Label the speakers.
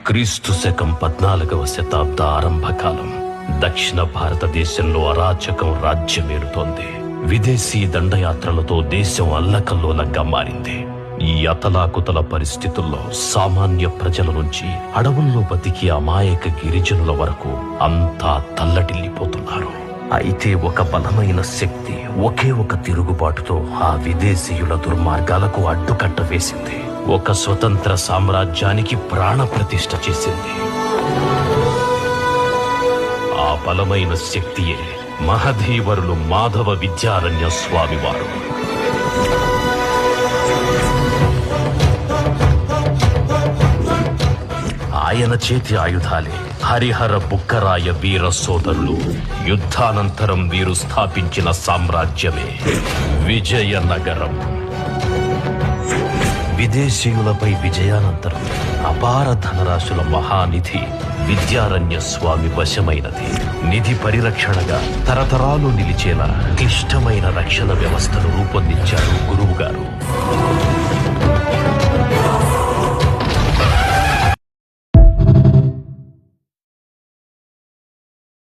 Speaker 1: క్రీస్తు శకం 14వ శతాబ్ద ఆరంభకాలం. దక్షిణ భారతదేశంలో అరాచకం రాజ్యమేలుతోంది. విదేశీ దండయాత్రలతో దేశం అల్లకల్లోలంగా మారింది. ఈ అతలాకుతల పరిస్థితుల్లో సామాన్య ప్రజల నుంచి అడవుల్లో బతికి అమాయక గిరిజనుల వరకు అంతా తల్లడిల్లిపోతున్నారు. అయితే ఒక బలమైన శక్తి ఒకే ఒక తిరుగుబాటుతో ఆ విదేశీయుల దుర్మార్గాలకు అడ్డుకట్ట వేసింది. ఒక స్వతంత్ర సామ్రాజ్యానికి ప్రాణప్రతిష్ఠ చేసింది. ఆ బలమైన శక్తియే మహధీవరులు మాధవ విద్యారణ్య స్వామివారు. ఆయన చేతి ఆయుధాలే హరిహర బుక్కరాయ వీర సోదరులు. యుద్ధానంతరం వీరు స్థాపించిన సామ్రాజ్యమే విజయనగరం. విదేశీయులపై విజయానంతరం అపార ధనరాశుల మహానిధి విద్యారణ్య స్వామి వశమైనది. నిధి పరిరక్షణగా తరతరాలు నిలిచేలా క్లిష్టమైన రక్షణ వ్యవస్థను రూపొందించారు గురువుగారు.